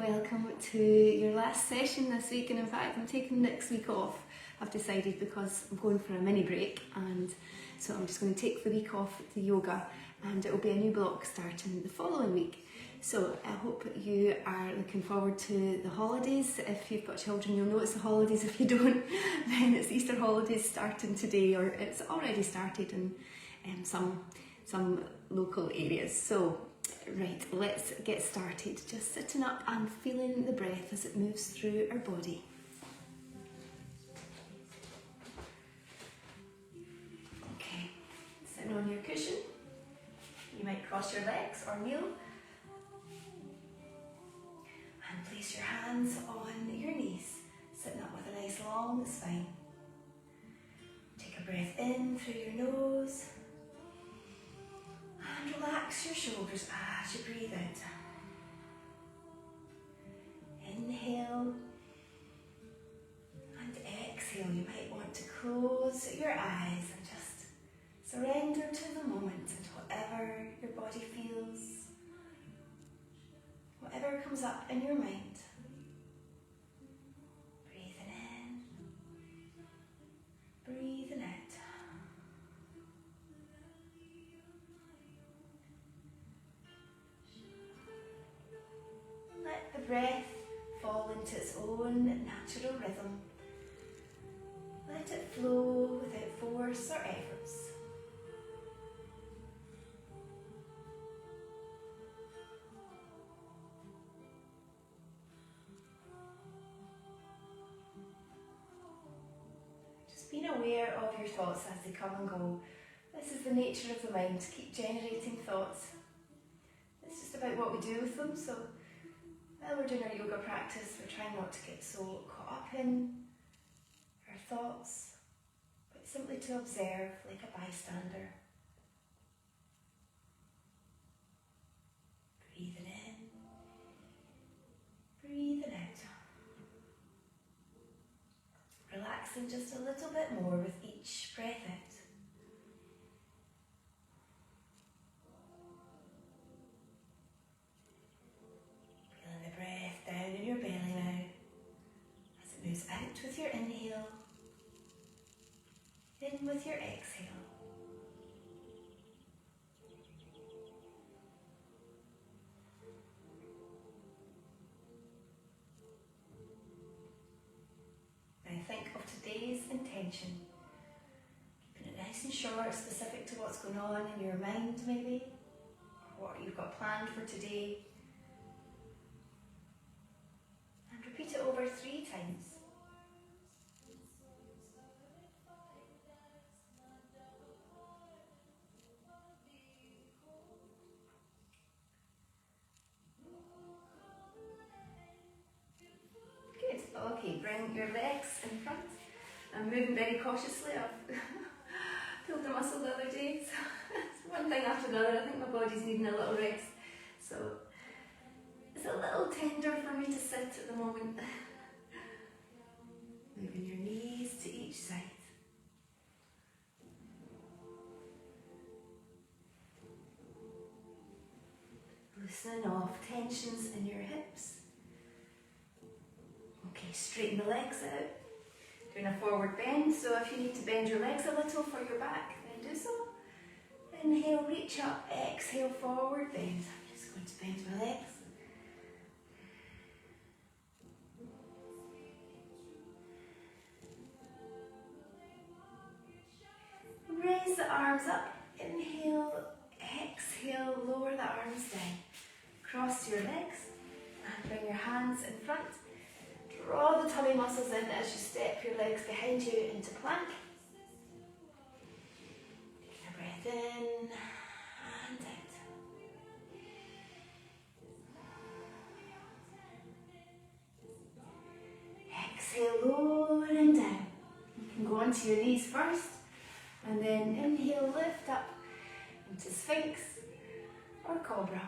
welcome to your last session this week, and in fact I'm taking next week off. I've decided because I'm going for a mini break, and so I'm just going to take the week off the yoga, and it will be a new block starting the following week. So I hope you are looking forward to the holidays. If you've got children, you'll know it's the holidays. If you don't, then it's Easter holidays starting today, or it's already started in some local areas. So right, let's get started. Just sitting up and feeling the breath as it moves through our body. Okay, sitting on your cushion. You might cross your legs or kneel. And place your hands on your knees, sitting up with a nice long spine. Take a breath in through your nose. And relax your shoulders as you breathe out. Inhale and exhale. You might want to close your eyes and just surrender to the moment and whatever your body feels, whatever comes up in your mind. Breathing in, breathing out. Let the breath fall into its own natural rhythm. Let it flow without force or efforts. Just being aware of your thoughts as they come and go. This is the nature of the mind, to keep generating thoughts. It's just about what we do with them. So while we're doing our yoga practice, we're trying not to get so caught up in our thoughts, but simply to observe like a bystander. Breathing in, breathing out. Relaxing just a little bit more with each breath out. Down in your belly now, as it moves out with your inhale, in with your exhale. Now think of today's intention, keeping it nice and short, specific to what's going on in your mind maybe, what you've got planned for today. Repeat it over 3 times. Good. Okay, bring your legs in front. I'm moving very cautiously. I've pulled the muscle the other day. So it's one thing after another. I think my body's needing a little rest. So it's a little tender for me to sit at the moment. Moving your knees to each side. Loosening off tensions in your hips. Okay, straighten the legs out. Doing a forward bend, so if you need to bend your legs a little for your back, then do so. Inhale, reach up, exhale, forward bend. I'm just going to bend my legs. Raise the arms up, inhale, exhale, lower the arms down. Cross your legs and bring your hands in front. Draw the tummy muscles in as you step your legs behind you into plank. Taking a breath in and out. Exhale, lowering down. You can go onto your knees first. And then inhale, lift up into Sphinx or Cobra.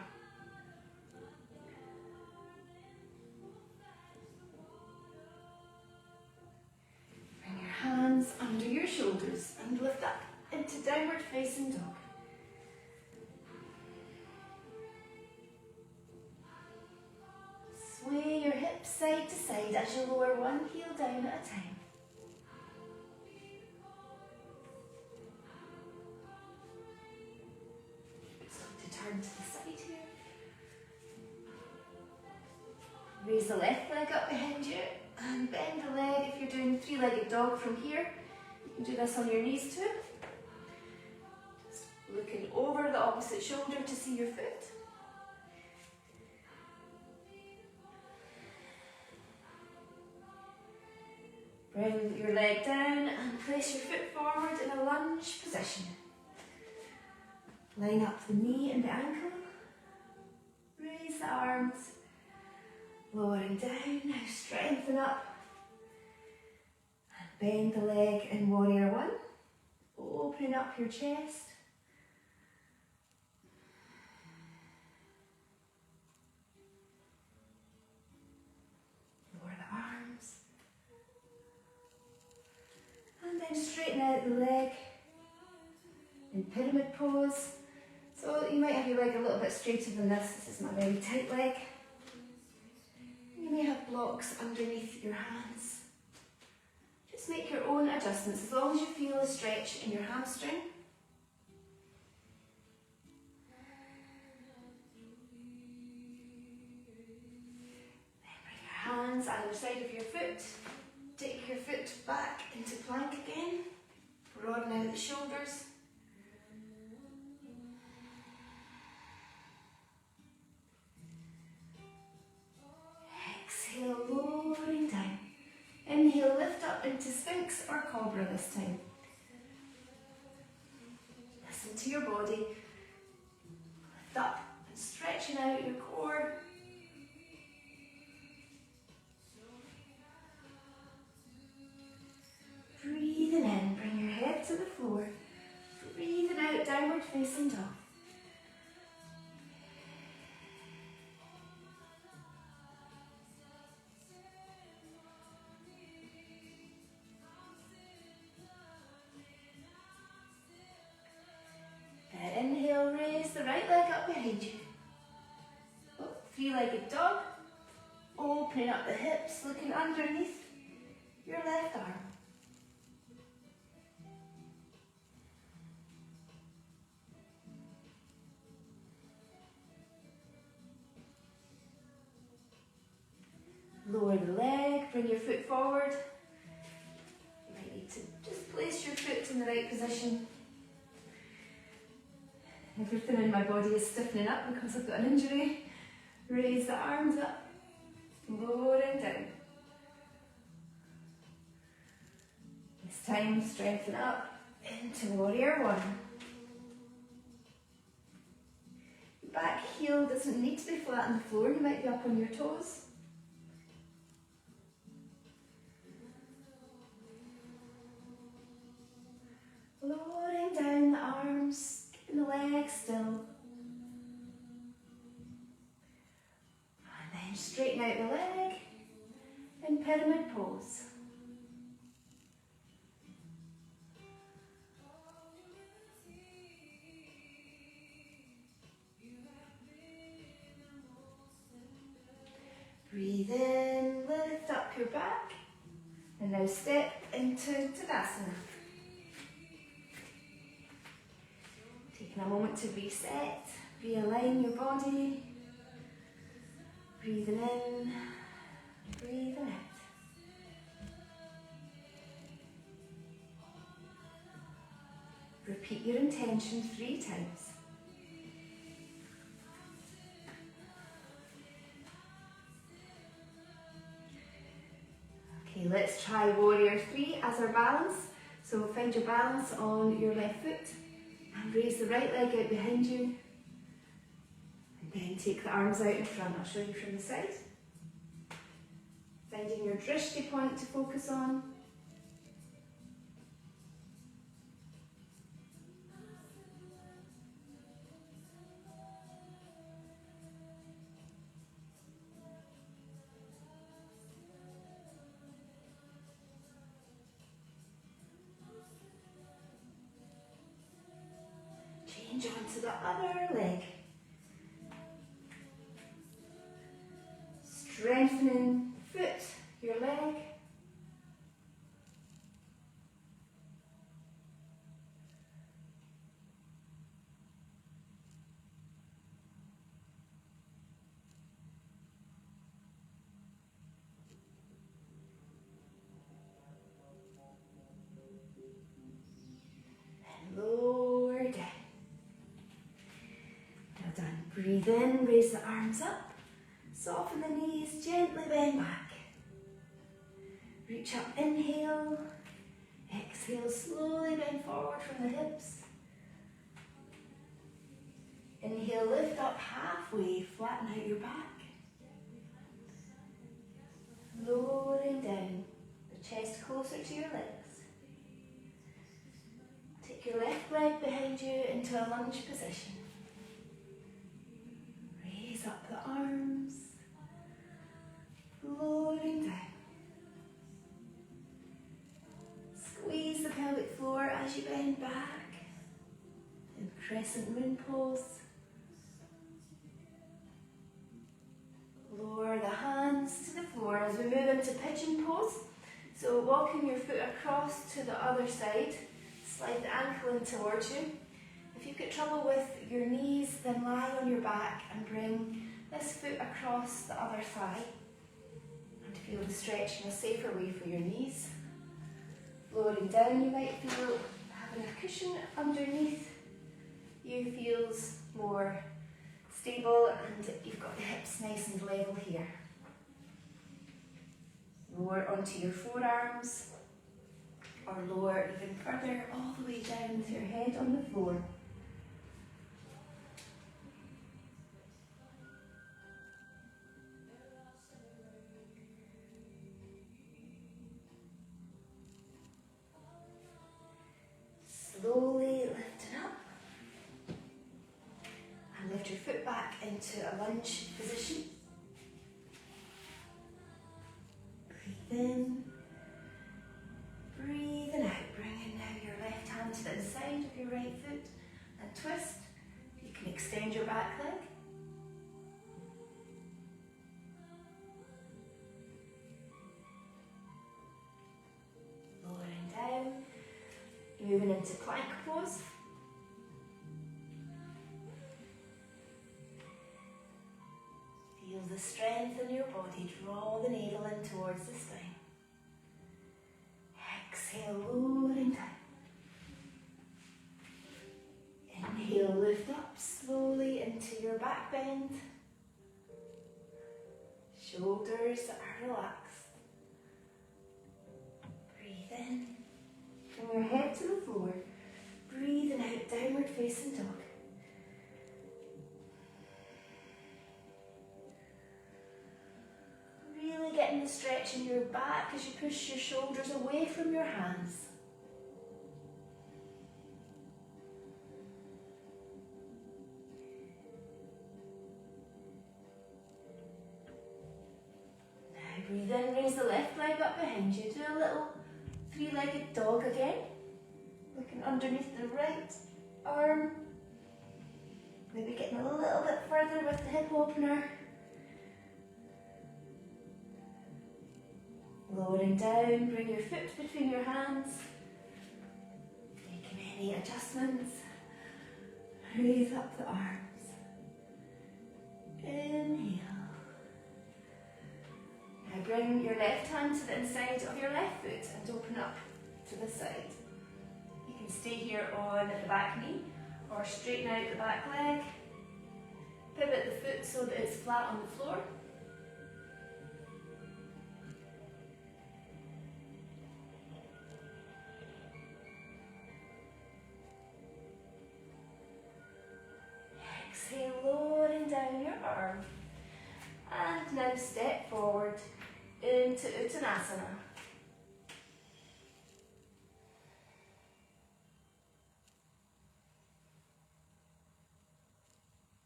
Bring your hands under your shoulders and lift up into downward facing dog. Sway side to side as you lower one heel down at a time. Turn to the side here. Raise the left leg up behind you and bend the leg. If you're doing three-legged dog from here, you can do this on your knees too. Just looking over the opposite shoulder to see your foot. Bring your leg down and place your foot forward in a lunge position. Line up the knee and the ankle. Raise the arms. Lowering down. Now strengthen up. And bend the leg in warrior one. Open up your chest. Lower the arms. And then straighten out the leg in pyramid pose. So you might have your leg a little bit straighter than this. This is my very tight leg. You may have blocks underneath your hands. Just make your own adjustments as long as you feel a stretch in your hamstring. Then bring your hands either side of your foot. Take your foot back into plank again. Broaden out the shoulders. Exhale, lowering down. Inhale, lift up into Sphinx or Cobra this time. Listen to your body. Lift up and stretching out your core. Breathing in, bring your head to the floor. Breathing out, downward facing dog. Inhale, raise the right leg up behind you. Three-legged dog. Opening up the hips, looking underneath your left arm. Lower the leg, bring your foot forward. You might need to just place your foot in the right position. Everything in my body is stiffening up because I've got an injury. Raise the arms up, lowering down. This time, strengthen up into warrior one. Your back heel doesn't need to be flat on the floor, you might be up on your toes. Lowering down the arms, keeping the legs still. And then straighten out the leg in pyramid pose. Breathe in, lift up your back, and now step into Tadasana. Taking a moment to reset, realign your body, breathing in, breathing out. Repeat your intention 3 times. Okay, let's try warrior 3 as our balance. So find your balance on your left foot and raise the right leg out behind you. And then take the arms out in front. I'll show you from the side. Finding your drishti point to focus on. Change onto the other leg. Strengthening foot Breathe in, raise the arms up. Soften the knees, gently bend back. Reach up, inhale. Exhale, slowly bend forward from the hips. Inhale, lift up halfway, flatten out your back. Lowering down, the chest closer to your legs. Take your left leg behind you into a lunge position. Raise up the arms, lowering down. Squeeze the pelvic floor as you bend back in crescent moon pose. Lower the hands to the floor as we move into pigeon pose. So walking your foot across to the other side, slide the ankle in towards you. If you've got trouble with your knees, then lie on your back and bring this foot across the other thigh. And feel the stretch in a safer way for your knees. Lowering down, you might feel having a cushion underneath you feels more stable, and you've got the hips nice and level here. Lower onto your forearms, or lower even further all the way down with your head on the floor. Slowly lifting up. And lift your foot back into a lunge position. Breathe in. Breathing out. Bringing now your left hand to the inside of your right foot and twist. You can extend your back leg. Lowering down. Moving into plank pose. Feel the strength in your body. Draw the navel in towards the spine. Exhale, lowering down. Inhale, lift up slowly into your back bend. Shoulders are relaxed. Breathe in. Bring your head to the floor. Breathing out, downward facing dog. Really getting the stretch in your back as you push your shoulders away from your hands. Now breathe in, raise the left leg up behind you. Do a little three-legged dog again. Looking underneath the right arm. Maybe getting a little bit further with the hip opener. Lowering down, bring your foot between your hands. Making any adjustments. Raise up the arms. Inhale. Now bring your left hand to the inside of your left foot and open up to the side. You can stay here on the back knee or straighten out the back leg. Pivot the foot so that it's flat on the floor. Exhale, lowering down your arm. And now step forward into Uttanasana.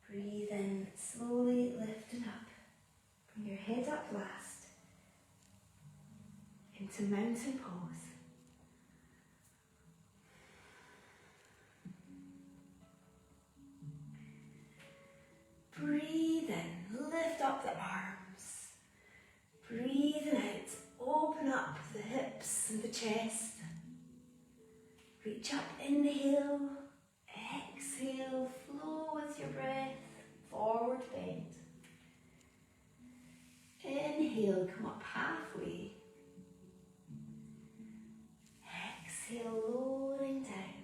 Breathe in, slowly lifting up. Bring your head up last. Into mountain pose. Breathe in, lift up the arms. Breathing out, open up the hips and the chest. Reach up, inhale, exhale, flow with your breath, forward bend. Inhale, come up halfway. Exhale, lowering down.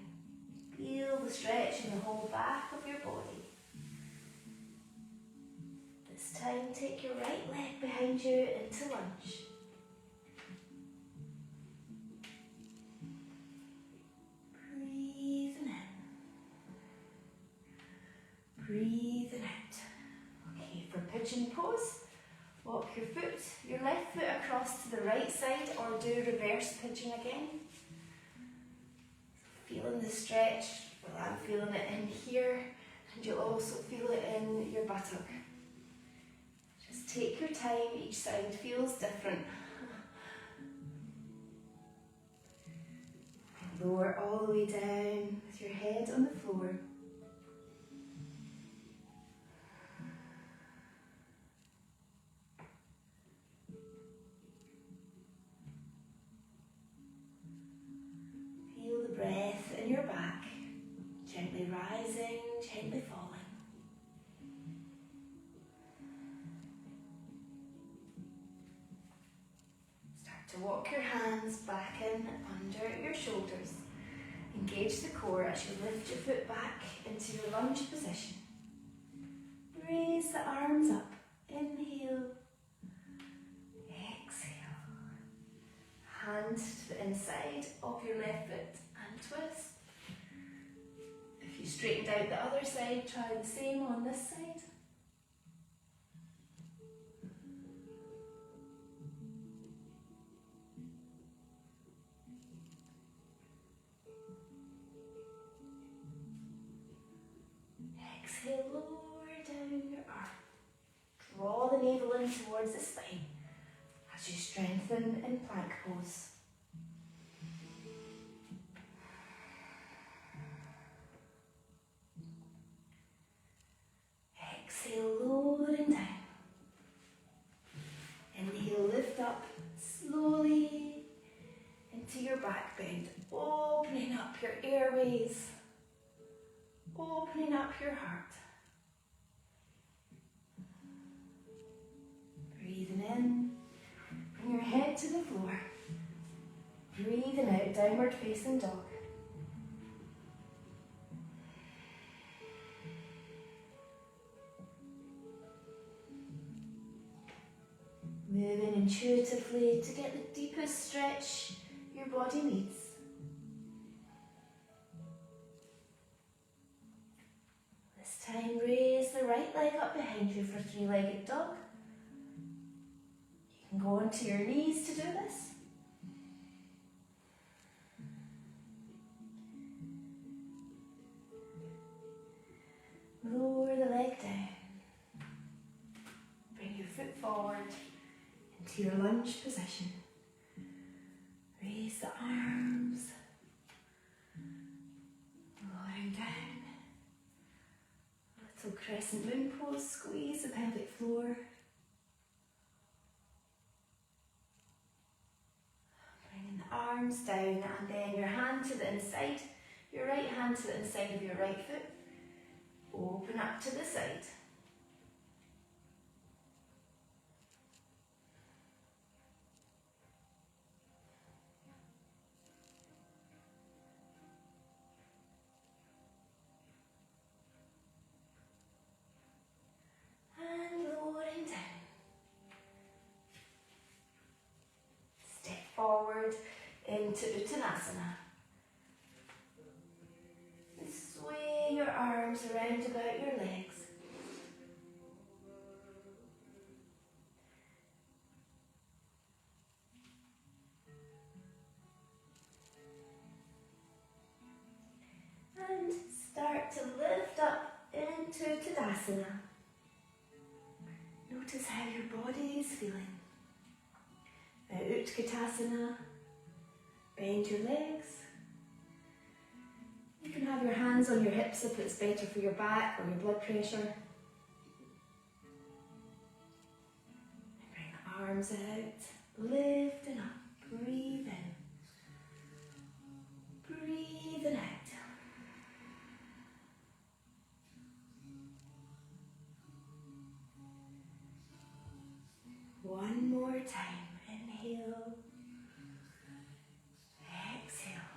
Feel the stretch in the whole back of your body. This time, take your right leg behind you into lunge. Breathing in. Breathing out. Okay, for pigeon pose, walk your left foot across to the right side or do reverse pigeon again. Feeling the stretch, well, I'm feeling it in here, and you'll also feel it in your buttock. Just take your time, each side feels different. Lower all the way down with your head on the floor. Feel the breath in your back, gently rising, gently falling. Start to walk your hands back in under your shoulders. Engage the core as you lift your foot back into your lunge position. Raise the arms up. Inhale. Exhale. Hand to the inside of your left foot and twist. If you straightened out the other side, try the same on this side. Exhale, lower down your arm. Draw the navel in towards the spine as you strengthen in plank pose. Exhale, lowering down. Inhale, lift up slowly into your back bend, opening up your airways, opening up your heart. Breathing in, bring your head to the floor. Breathing out, downward facing dog. Moving intuitively to get the deepest stretch your body needs. This time, raise the right leg up behind you for three-legged dog. You can go onto your knees to do this. Lower the leg down. Bring your foot forward into your lunge position. Raise the arms. Lowering down. Little crescent moon pose. Squeeze the pelvic floor. Bringing the arms down and then your hand to the inside. Your right hand to the inside of your right foot. Open up to the side. And lowering down. Step forward into Uttanasana. Sway your arms around about your legs. And start to lift up into Tadasana. Notice how your body is feeling. Now Utkatasana, bend your legs. You can have your hands on your hips if it's better for your back or your blood pressure. Bring the arms out, lifting up, breathe in, breathing out. One more time, inhale, exhale.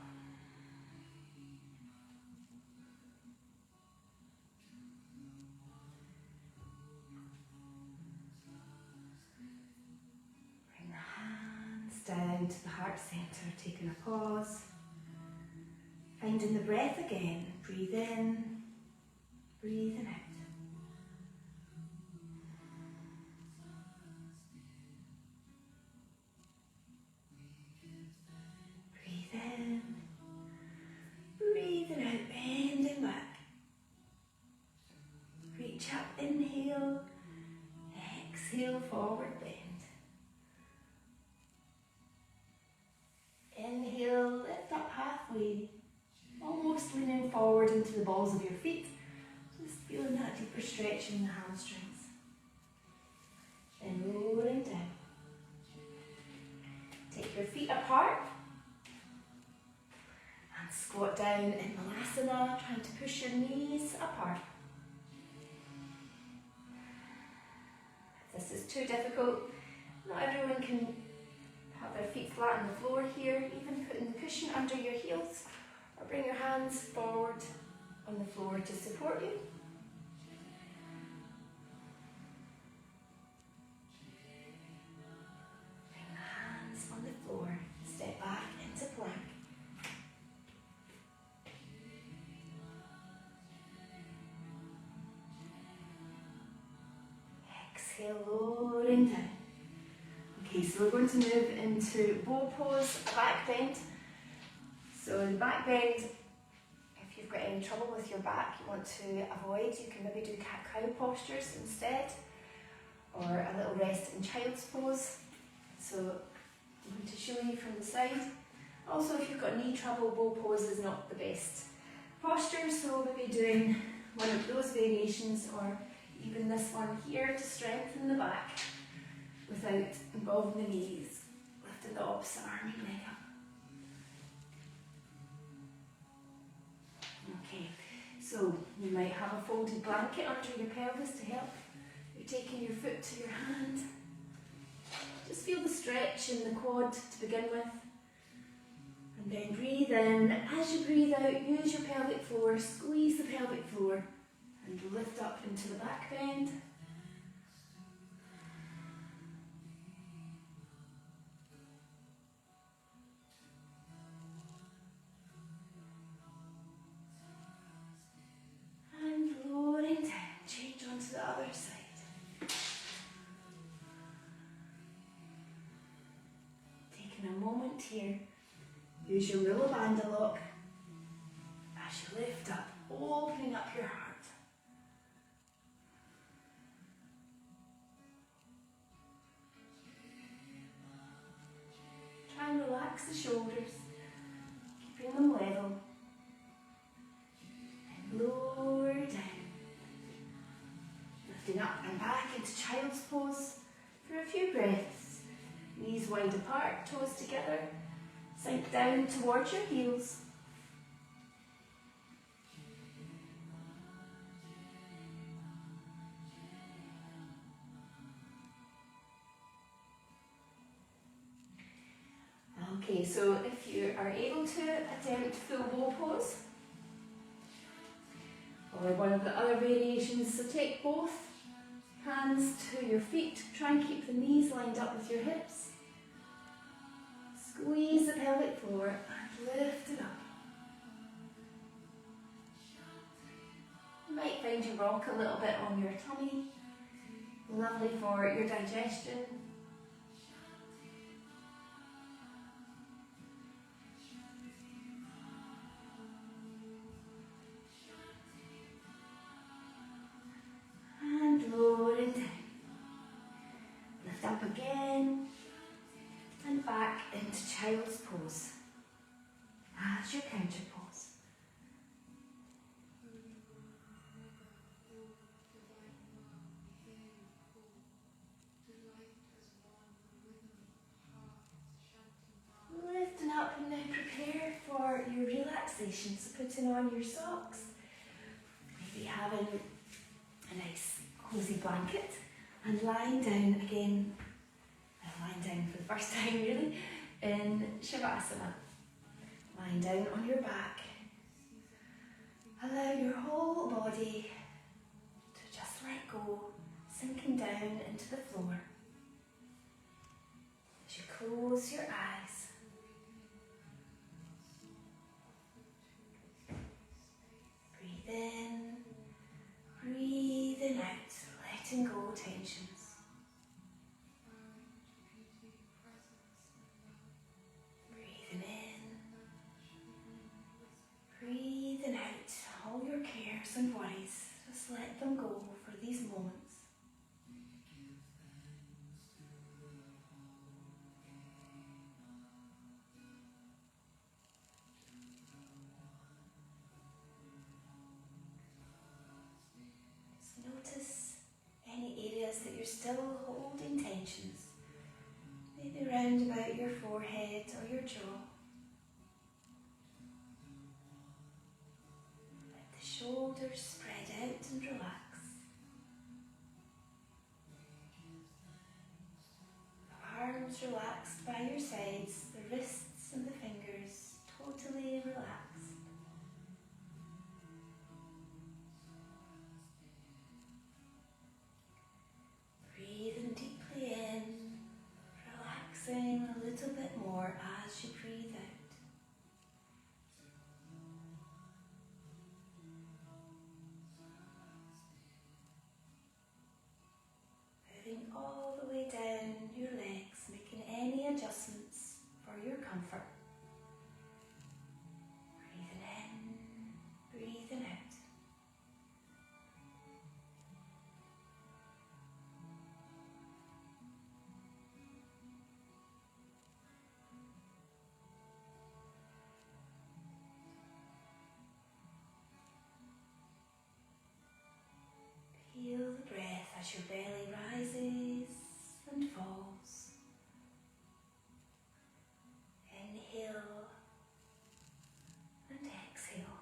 down to the heart centre, taking a pause, finding the breath again. Breathe in, breathing out. Breathe in, breathing out, bending back. Reach up, inhale, exhale, forward bend. Inhale, lift up halfway, almost leaning forward into the balls of your feet. Just feeling that deeper stretch in the hamstrings. Then lowering down. Take your feet apart and squat down in Malasana, trying to push your knees apart. If this is too difficult, not everyone can have their feet flat on the floor here, even putting the cushion under your heels, or bring your hands forward on the floor to support you. Bring the hands on the floor, step back into plank. Exhale, lowering down. Okay, so we're going to move into bow pose, back bend. So in back bend, if you've got any trouble with your back you want to avoid, you can maybe do cat-cow postures instead, or a little rest in child's pose. So I'm going to show you from the side. Also, if you've got knee trouble, bow pose is not the best posture, so maybe doing one of those variations, or even this one here to strengthen the back without involving the knees, lifting the opposite arm and leg up. Okay, so you might have a folded blanket under your pelvis to help. You're taking your foot to your hand. Just feel the stretch in the quad to begin with. And then breathe in. As you breathe out, use your pelvic floor, squeeze the pelvic floor, and lift up into the back bend. And lowering down, change onto the other side. Taking a moment here, use your willow band a lock as you lift up, opening up your heart. Try and relax the shoulders, keeping them level. And lower down. Lifting up and back into child's pose for a few breaths. Knees wide apart, toes together. Sink down towards your heels. Okay, so if you are able to attempt full bow pose, or one of the other variations, so take both hands to your feet, try and keep the knees lined up with your hips. Squeeze the pelvic floor and lift it up. You might find you rock a little bit on your tummy, lovely for your digestion. Lowering down. Lift up again and back into child's pose as your counter pose. Lifting up and now prepare for your relaxation. So putting on your socks, maybe having a nice cozy blanket and lying down again, lying down for the first time really, in Shavasana. Lying down on your back. Allow your whole body to just let go, sinking down into the floor. As you close your eyes, Breathe in, breathing out, letting go tensions. Breathing in, breathing out all your cares and worries. Just let them go for these moments. Notice any areas that you're still holding tensions, maybe round about your forehead or your jaw. Let the shoulders spread out and relax. The arms relaxed by your sides, the wrists and the fingers totally relaxed. Breathing deeply in, relaxing a little bit more as you breathe out. Moving all the way down your legs, making any adjustments for your comfort. Breathing in, breathing out. Feel the breath as your belly rises and falls. Inhale and exhale.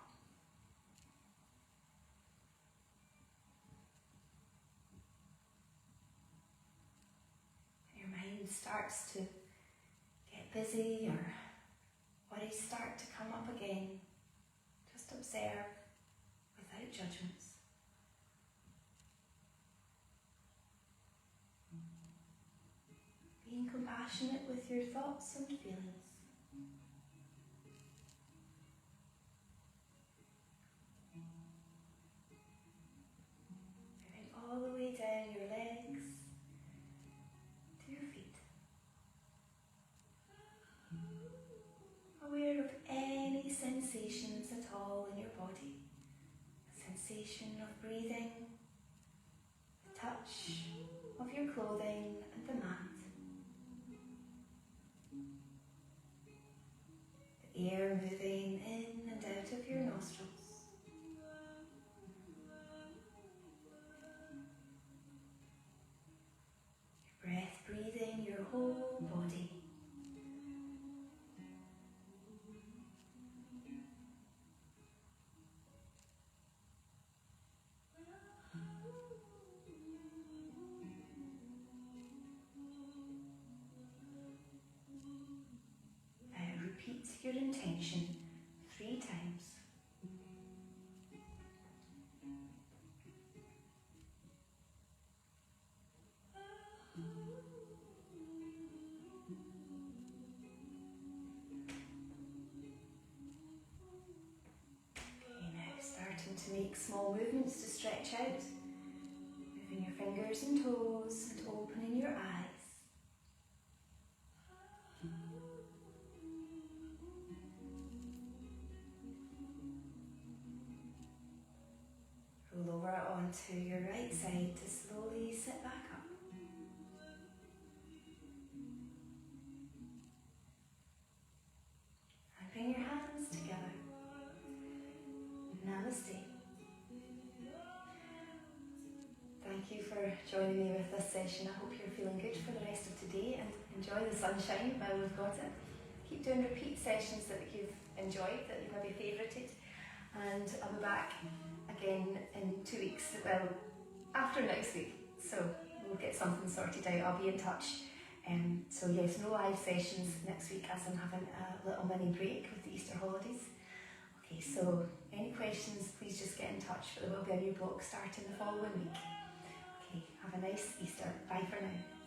Your mind starts to get busy or worries start to come up again. Just observe without judgments. Being compassionate with your thoughts and feelings. Moving all the way down your legs to your feet. Aware of any sensations at all in your body. A sensation of breathing, the touch of your clothing and the mat. The air moving in and out of your nostrils. Your breath breathing your whole body. Now repeat your intention 3 times. To make small movements to stretch out, moving your fingers and toes and opening your eyes. Roll over onto your right side to slowly sit back up. And bring your hands together. Namaste. Thank you for joining me with this session. I hope you're feeling good for the rest of today and enjoy the sunshine while we've got it. Keep doing repeat sessions that you've enjoyed, that you've maybe favourited, and I'll be back again in 2 weeks, well, after next week, so we'll get something sorted out. I'll be in touch. So yes, no live sessions next week as I'm having a little mini break with the Easter holidays. Okay, so any questions, please just get in touch, but there will be a new block starting the following week. Okay, have a nice Easter. Bye for now.